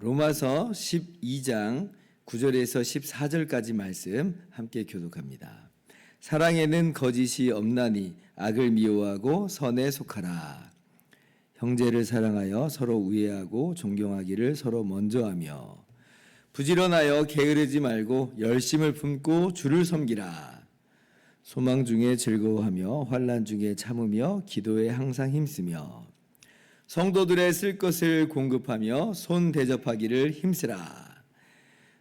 로마서 12장 9절에서 14절까지 말씀 함께 교독합니다. 사랑에는 거짓이 없나니 악을 미워하고 선에 속하라. 형제를 사랑하여 서로 우애하고 존경하기를 서로 먼저 하며 부지런하여 게으르지 말고 열심을 품고 주를 섬기라. 소망 중에 즐거워하며 환난 중에 참으며 기도에 항상 힘쓰며 성도들의 쓸 것을 공급하며 손 대접하기를 힘쓰라.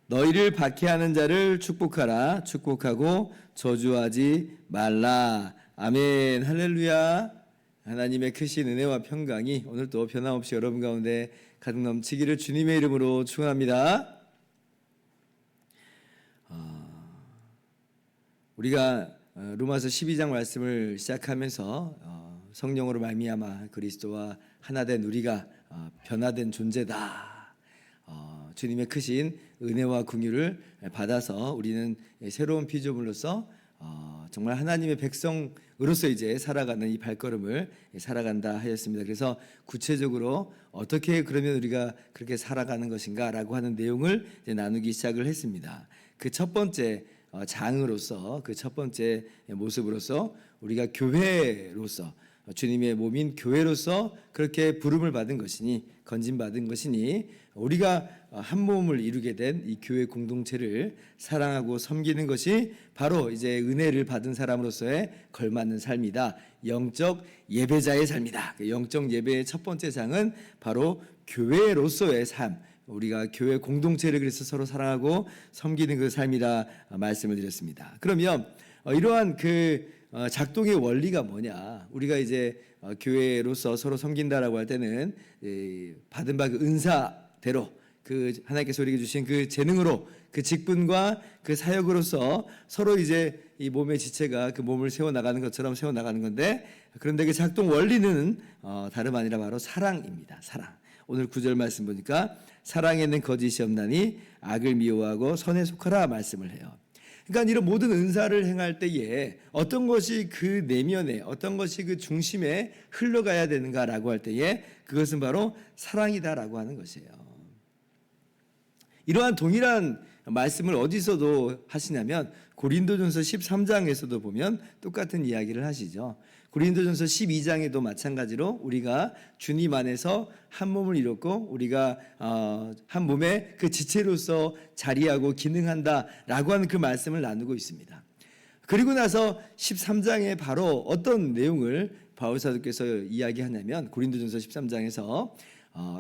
너희를 박해하는 자를 축복하라. 축복하고 저주하지 말라. 아멘. 할렐루야. 하나님의 크신 은혜와 평강이 오늘도 변함없이 여러분 가운데 가득 넘치기를 주님의 이름으로 축원합니다. 우리가 로마서 12장 말씀을 시작하면서 성령으로 말미암아 그리스도와 하나된 우리가 변화된 존재다. 주님의 크신 은혜와 긍휼을 받아서 우리는 새로운 피조물로서 정말 하나님의 백성으로서 이제 살아가는 이 발걸음을 살아간다 하였습니다. 그래서 구체적으로 어떻게 그러면 우리가 그렇게 살아가는 것인가라고 하는 내용을 이제 나누기 시작을 했습니다. 그 첫 번째 장으로서 그 첫 번째 모습으로서 우리가 교회로서 주님의 몸인 교회로서 그렇게 부름을 받은 것이니 건진받은 것이니 우리가 한 몸을 이루게 된 이 교회 공동체를 사랑하고 섬기는 것이 바로 이제 은혜를 받은 사람으로서의 걸맞는 삶이다. 영적 예배자의 삶이다. 영적 예배의 첫 번째 장은 바로 교회로서의 삶, 우리가 교회 공동체를 그래서 서로 사랑하고 섬기는 그 삶이라 말씀을 드렸습니다. 그러면 이러한 그 작동의 원리가 뭐냐? 우리가 이제 교회로서 서로 섬긴다라고 할 때는 받은 바 그 은사대로 그 하나님께서 우리에게 주신 그 재능으로 그 직분과 그 사역으로서 서로 이제 이 몸의 지체가 그 몸을 세워 나가는 것처럼 세워 나가는 건데, 그런데 그 작동 원리는 다름 아니라 바로 사랑입니다. 사랑. 오늘 9절 말씀 보니까 사랑에는 거짓이 없나니 악을 미워하고 선에 속하라 말씀을 해요. 그러니까 이런 모든 은사를 행할 때에 어떤 것이 그 내면에, 어떤 것이 그 중심에 흘러가야 되는가라고 할 때에 그것은 바로 사랑이다라고 하는 것이에요. 이러한 동일한 말씀을 어디서도 하시냐면 고린도전서 13장에서도 보면 똑같은 이야기를 하시죠. 고린도전서 12장에도 마찬가지로 우리가 주님 안에서 한 몸을 이뤘고 우리가 한 몸의 그 지체로서 자리하고 기능한다라고 하는 그 말씀을 나누고 있습니다. 그리고 나서 13장에 바로 어떤 내용을 바울 사도께서 이야기하냐면 고린도전서 13장에서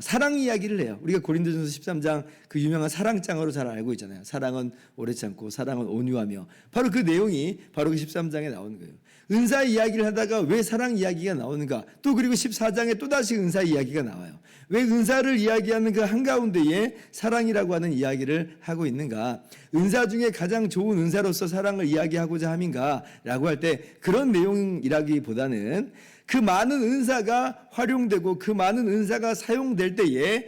사랑 이야기를 해요. 우리가 고린도전서 13장 그 유명한 사랑장으로 잘 알고 있잖아요. 사랑은 오래 참고 사랑은 온유하며, 바로 그 내용이 바로 그 13장에 나오는 거예요. 은사 이야기를 하다가 왜 사랑 이야기가 나오는가? 또 그리고 14장에 또다시 은사 이야기가 나와요. 왜 은사를 이야기하는 그 한가운데에 사랑이라고 하는 이야기를 하고 있는가? 은사 중에 가장 좋은 은사로서 사랑을 이야기하고자 함인가? 라고 할 때 그런 내용이라기보다는 그 많은 은사가 활용되고 그 많은 은사가 사용될 때에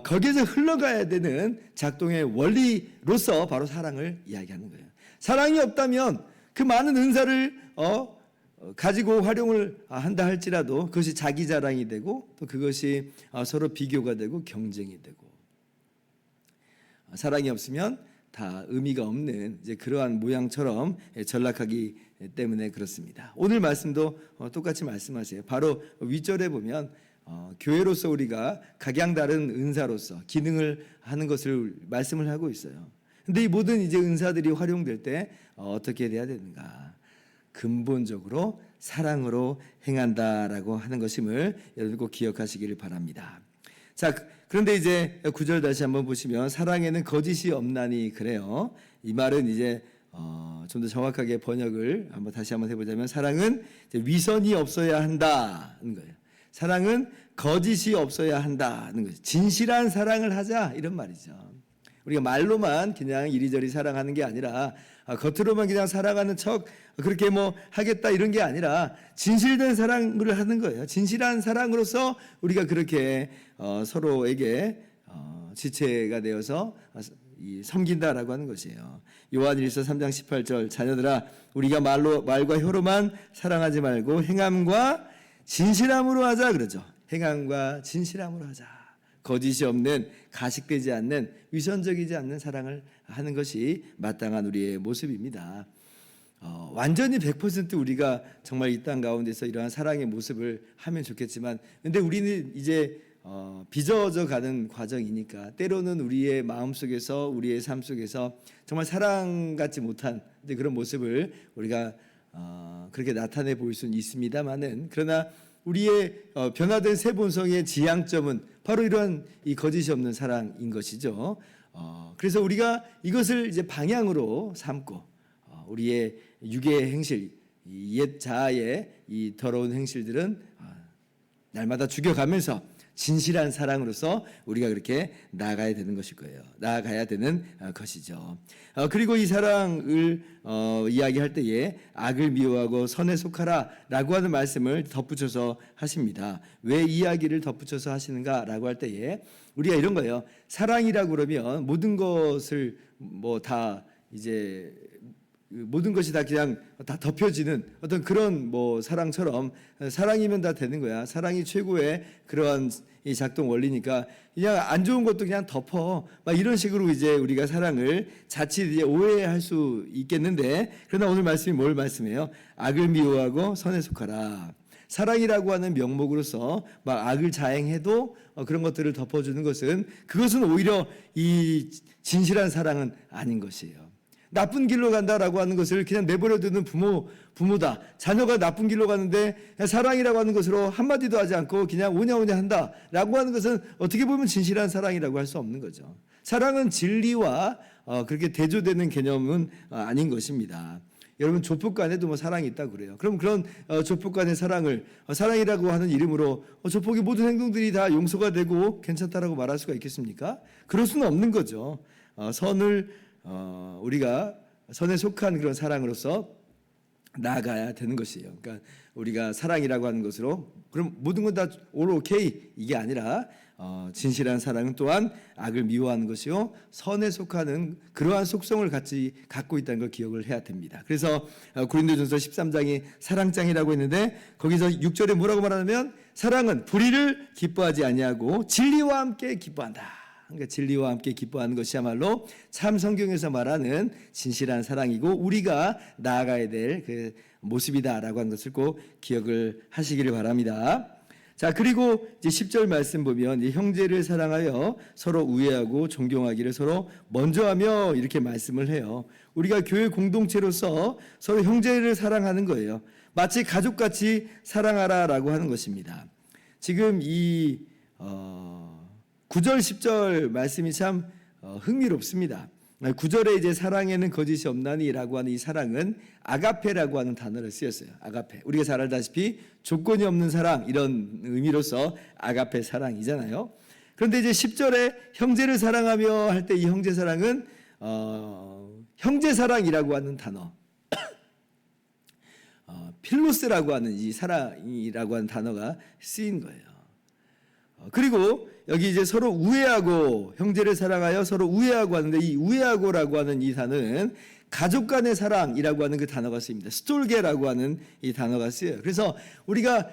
거기에서 흘러가야 되는 작동의 원리로서 바로 사랑을 이야기하는 거예요. 사랑이 없다면 그 많은 은사를 가지고 활용을 한다 할지라도 그것이 자기 자랑이 되고 또 그것이 서로 비교가 되고 경쟁이 되고, 사랑이 없으면 다 의미가 없는 이제 그러한 모양처럼 전락하기 때문에 그렇습니다. 오늘 말씀도 똑같이 말씀하세요. 바로 윗절에 보면 교회로서 우리가 각양 다른 은사로서 기능을 하는 것을 말씀을 하고 있어요. 근데 이 모든 이제 은사들이 활용될 때 어떻게 돼야 되는가? 근본적으로 사랑으로 행한다라고 하는 것임을 여러분 꼭 기억하시기를 바랍니다. 자, 그런데 이제 9절 다시 한번 보시면 사랑에는 거짓이 없나니 그래요. 이 말은 이제 좀 더 정확하게 번역을 다시 한번 해보자면 사랑은 위선이 없어야 한다는 거예요. 사랑은 거짓이 없어야 한다는 거죠. 진실한 사랑을 하자 이런 말이죠. 우리가 말로만 그냥 이리저리 사랑하는 게 아니라 겉으로만 그냥 사랑하는 척 그렇게 뭐 하겠다 이런 게 아니라 진실된 사랑을 하는 거예요. 진실한 사랑으로서 우리가 그렇게 서로에게 지체가 되어서 섬긴다라고 하는 것이에요. 요한일서 3장 18절 자녀들아 우리가 말과 혀로만 사랑하지 말고 행함과 진실함으로 하자 그러죠. 행함과 진실함으로 하자. 거짓이 없는 가식되지 않는 위선적이지 않는 사랑을 하는 것이 마땅한 우리의 모습입니다. 완전히 100% 우리가 정말 이 땅 가운데서 이러한 사랑의 모습을 하면 좋겠지만 근데 우리는 이제 빚어져 가는 과정이니까 때로는 우리의 마음속에서 우리의 삶 속에서 정말 사랑같지 못한 그런 모습을 우리가 그렇게 나타내 보일 수는 있습니다만은 그러나 우리의 변화된 새 본성의 지향점은 바로 이러한 이 거짓이 없는 사랑인 것이죠. 그래서 우리가 이것을 이제 방향으로 삼고 우리의 육의 행실, 옛 자아의 이 더러운 행실들은 날마다 죽여가면서 진실한 사랑으로서 우리가 그렇게 나아가야 되는 것일 거예요. 나아가야 되는 것이죠. 그리고 이 사랑을 이야기할 때에 악을 미워하고 선에 속하라라고 하는 말씀을 덧붙여서 하십니다. 왜 이야기를 덧붙여서 하시는가라고 할 때에 우리가 이런 거예요. 사랑이라고 그러면 모든 것을 뭐 다 이제 모든 것이 다 그냥 다 덮여지는 어떤 그런 뭐 사랑처럼 사랑이면 다 되는 거야. 사랑이 최고의 그러한 이 작동 원리니까 그냥 안 좋은 것도 그냥 덮어. 막 이런 식으로 이제 우리가 사랑을 자칫 이제 오해할 수 있겠는데 그러나 오늘 말씀이 뭘 말씀해요? 악을 미워하고 선에 속하라. 사랑이라고 하는 명목으로서 막 악을 자행해도 그런 것들을 덮어주는 그것은 오히려 이 진실한 사랑은 아닌 것이에요. 나쁜 길로 간다라고 하는 것을 그냥 내버려두는 부모다. 자녀가 나쁜 길로 가는데 사랑이라고 하는 것으로 한마디도 하지 않고 그냥 오냐오냐 한다라고 하는 것은 어떻게 보면 진실한 사랑이라고 할 수 없는 거죠. 사랑은 진리와 그렇게 대조되는 개념은 아닌 것입니다. 여러분 조폭 간에도 뭐 사랑이 있다고 그래요. 그럼 그런 조폭 간의 사랑을 사랑이라고 하는 이름으로 조폭의 모든 행동들이 다 용서가 되고 괜찮다라고 말할 수가 있겠습니까? 그럴 수는 없는 거죠. 우리가 선에 속한 그런 사랑으로서 나아가야 되는 것이에요. 그러니까 우리가 사랑이라고 하는 것으로 그럼 모든 건 다 올 오케이 이게 아니라 진실한 사랑은 또한 악을 미워하는 것이요 선에 속하는 그러한 속성을 같이 갖고 있다는 걸 기억을 해야 됩니다. 그래서 고린도전서 13장이 사랑장이라고 했는데 거기서 6절에 뭐라고 말하냐면 사랑은 불의를 기뻐하지 아니하고 진리와 함께 기뻐한다. 그러니까 진리와 함께 기뻐하는 것이야말로 참 성경에서 말하는 진실한 사랑이고 우리가 나아가야 될 그 모습이다라고 하는 것을 꼭 기억을 하시기를 바랍니다. 자, 그리고 이제 10절 말씀 보면 이 형제를 사랑하여 서로 우애하고 존경하기를 서로 먼저 하며 이렇게 말씀을 해요. 우리가 교회 공동체로서 서로 형제를 사랑하는 거예요. 마치 가족같이 사랑하라라고 하는 것입니다. 지금 이 9절 10절 말씀이 참 흥미롭습니다. 9절에 이제 사랑에는 거짓이 없나니라고 하는 이 사랑은 아가페라고 하는 단어를 쓰였어요. 아가페. 우리가 잘 알다시피 조건이 없는 사랑 이런 의미로서 아가페 사랑이잖아요. 그런데 이제 10절에 형제를 사랑하며 할 때 이 형제 사랑은 형제 사랑이라고 하는 단어 필로스라고 하는 이 사랑이라고 하는 단어가 쓰인 거예요. 그리고 여기 이제 서로 우애하고 형제를 사랑하여 서로 우애하고 하는데 이 우애하고라고 하는 이 단어는 가족 간의 사랑이라고 하는 그 단어가 쓰입니다. 스톨게라고 하는 이 단어가 쓰여요. 그래서 우리가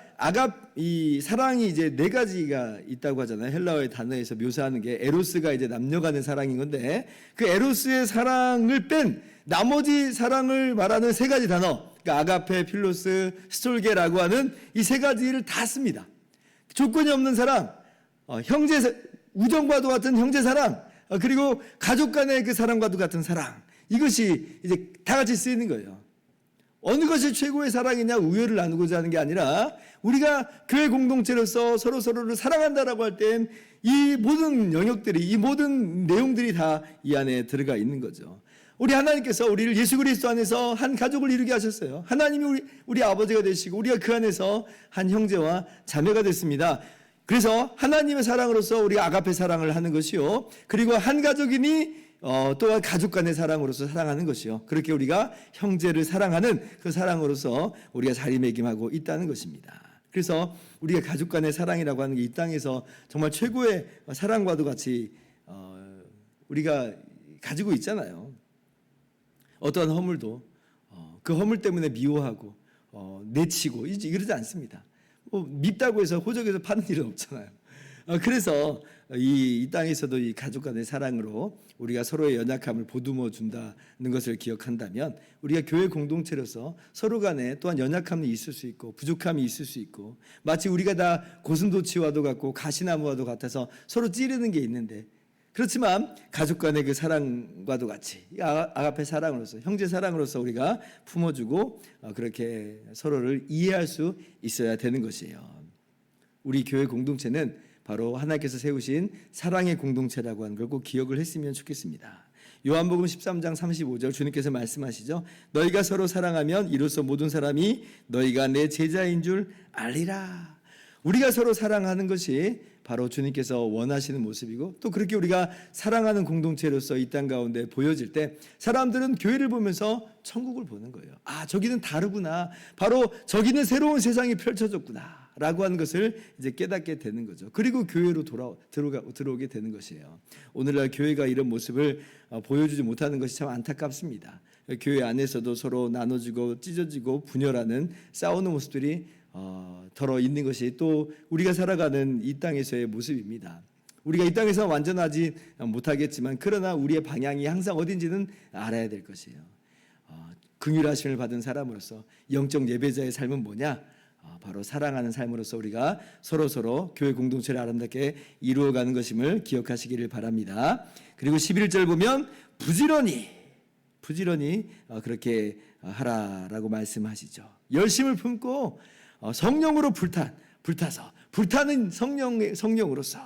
이 사랑이 이제 네 가지가 있다고 하잖아요. 헬라어의 단어에서 묘사하는 게 에로스가 이제 남녀 간의 사랑인 건데 그 에로스의 사랑을 뺀 나머지 사랑을 말하는 세 가지 단어, 그러니까 아가페, 필로스, 스톨게라고 하는 이 세 가지를 다 씁니다. 조건이 없는 사랑, 우정과도 같은 형제 사랑, 그리고 가족 간의 그 사랑과도 같은 사랑. 이것이 이제 다 같이 쓰이는 거예요. 어느 것이 최고의 사랑이냐 우애를 나누고자 하는 게 아니라 우리가 교회 공동체로서 서로를 사랑한다라고 할 땐 이 모든 영역들이 이 모든 내용들이 다 이 안에 들어가 있는 거죠. 우리 하나님께서 우리를 예수 그리스도 안에서 한 가족을 이루게 하셨어요. 하나님이 우리 아버지가 되시고 우리가 그 안에서 한 형제와 자매가 됐습니다. 그래서 하나님의 사랑으로서 우리가 아가페 사랑을 하는 것이요. 그리고 한 가족이니 또한 가족 간의 사랑으로서 사랑하는 것이요. 그렇게 우리가 형제를 사랑하는 그 사랑으로서 우리가 자리매김하고 있다는 것입니다. 그래서 우리가 가족 간의 사랑이라고 하는 게 이 땅에서 정말 최고의 사랑과도 같이 우리가 가지고 있잖아요. 어떠한 허물도 그 허물 때문에 미워하고 내치고 이러지 않습니다. 밉다고 해서 호적에서 파는 일은 없잖아요. 그래서 이 땅에서도 이 가족 간의 사랑으로 우리가 서로의 연약함을 보듬어 준다는 것을 기억한다면 우리가 교회 공동체로서 서로 간에 또한 연약함이 있을 수 있고 부족함이 있을 수 있고 마치 우리가 다 고슴도치와도 같고 가시나무와도 같아서 서로 찌르는 게 있는데 그렇지만 가족 간의 그 사랑과도 같이 아가페 사랑으로서 형제 사랑으로서 우리가 품어주고 그렇게 서로를 이해할 수 있어야 되는 것이에요. 우리 교회 공동체는 바로 하나님께서 세우신 사랑의 공동체라고 하는 걸 꼭 기억을 했으면 좋겠습니다. 요한복음 13장 35절 주님께서 말씀하시죠. 너희가 서로 사랑하면 이로써 모든 사람이 너희가 내 제자인 줄 알리라. 우리가 서로 사랑하는 것이 바로 주님께서 원하시는 모습이고 또 그렇게 우리가 사랑하는 공동체로서 이 땅 가운데 보여질 때 사람들은 교회를 보면서 천국을 보는 거예요. 아, 저기는 다르구나. 바로 저기는 새로운 세상이 펼쳐졌구나. 라고 하는 것을 이제 깨닫게 되는 거죠. 그리고 교회로 들어오게 되는 것이에요. 오늘날 교회가 이런 모습을 보여주지 못하는 것이 참 안타깝습니다. 교회 안에서도 서로 나눠지고 찢어지고 분열하는 싸우는 모습들이 덜어 있는 것이 또 우리가 살아가는 이 땅에서의 모습입니다. 우리가 이 땅에서 완전하지 못하겠지만 그러나 우리의 방향이 항상 어딘지는 알아야 될 것이에요. 긍휼하심을 받은 사람으로서 영적 예배자의 삶은 뭐냐? 바로 사랑하는 삶으로서 우리가 서로 교회 공동체를 아름답게 이루어가는 것임을 기억하시기를 바랍니다. 그리고 11절 보면 부지런히 그렇게 하라라고 말씀하시죠. 열심을 품고 성령으로 불타서 불타는 성령으로서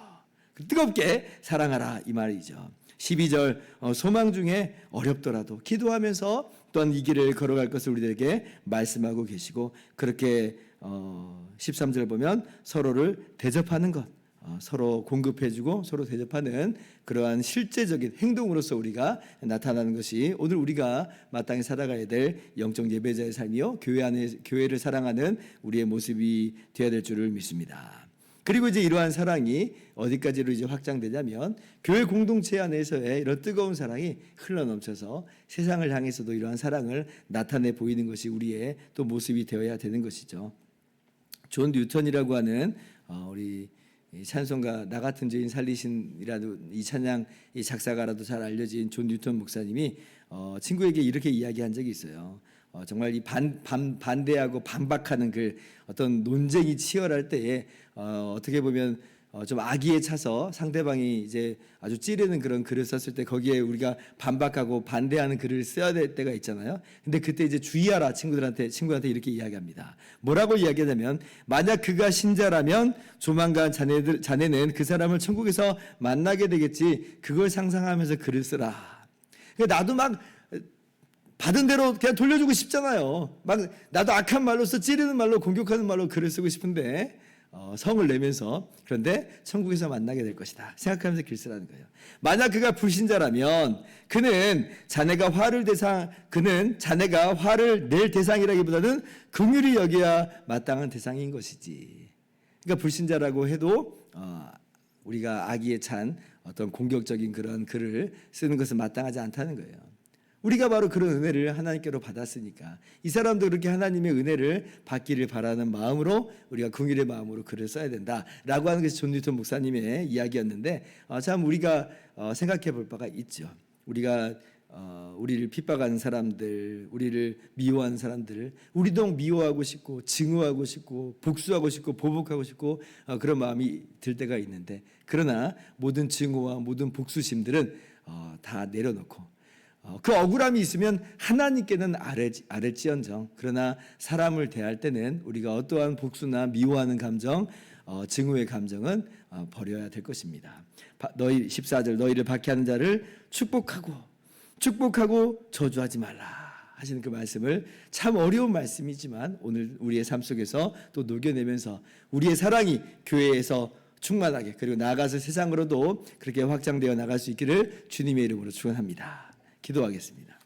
뜨겁게 사랑하라 이 말이죠. 12절 소망 중에 어렵더라도 기도하면서 또한 이 길을 걸어갈 것을 우리들에게 말씀하고 계시고 그렇게 13절 보면 서로를 대접하는 것 서로 공급해주고 서로 대접하는 그러한 실제적인 행동으로서 우리가 나타나는 것이 오늘 우리가 마땅히 살아가야 될 영적 예배자의 삶이요 교회를 사랑하는 우리의 모습이 되어야 될 줄을 믿습니다. 그리고 이제 이러한 사랑이 어디까지로 이제 확장되냐면 교회 공동체 안에서의 이런 뜨거운 사랑이 흘러넘쳐서 세상을 향해서도 이러한 사랑을 나타내 보이는 것이 우리의 또 모습이 되어야 되는 것이죠. 존 뉴턴이라고 하는 우리 찬송가 나 같은 죄인 살리신이라도 이 찬양 이 작사가라도 잘 알려진 존 뉴턴 목사님이 친구에게 이렇게 이야기한 적이 있어요. 정말 이 반대하고 반박하는 그 어떤 논쟁이 치열할 때에 어떻게 보면 좀 악의에 차서 상대방이 이제 아주 찌르는 그런 글을 썼을 때 거기에 우리가 반박하고 반대하는 글을 써야 될 때가 있잖아요. 근데 그때 이제 주의하라 친구한테 이렇게 이야기합니다. 뭐라고 이야기하냐면 만약 그가 신자라면 조만간 자네는 그 사람을 천국에서 만나게 되겠지. 그걸 상상하면서 글을 쓰라. 나도 막 받은 대로 그냥 돌려주고 싶잖아요. 막 나도 악한 말로서 찌르는 말로 공격하는 말로 글을 쓰고 싶은데 성을 내면서 그런데 천국에서 만나게 될 것이다 생각하면서 글 쓰라는 거예요. 만약 그가 불신자라면 그는 자네가 화를 낼 대상이라기보다는 긍휼히 여겨야 마땅한 대상인 것이지. 그러니까 불신자라고 해도 우리가 악의에 찬 어떤 공격적인 그런 글을 쓰는 것은 마땅하지 않다는 거예요. 우리가 바로 그런 은혜를 하나님께로 받았으니까 이 사람도 그렇게 하나님의 은혜를 받기를 바라는 마음으로 우리가 긍휼의 마음으로 글을 써야 된다라고 하는 것이 존 뉴턴 목사님의 이야기였는데 참 우리가 생각해 볼 바가 있죠. 우리가 우리를 핍박하는 사람들, 우리를 미워하는 사람들, 우리도 미워하고 싶고 증오하고 싶고 복수하고 싶고 보복하고 싶고 그런 마음이 들 때가 있는데 그러나 모든 증오와 모든 복수심들은 다 내려놓고 그 억울함이 있으면 하나님께는 아랠지언정 그러나 사람을 대할 때는 우리가 어떠한 복수나 미워하는 감정 증오의 감정은 버려야 될 것입니다. 14절 너희를 박해하는 자를 축복하고 저주하지 말라 하시는 그 말씀을 참 어려운 말씀이지만 오늘 우리의 삶 속에서 또 녹여내면서 우리의 사랑이 교회에서 충만하게 그리고 나아가서 세상으로도 그렇게 확장되어 나갈 수 있기를 주님의 이름으로 축원합니다. 기도하겠습니다.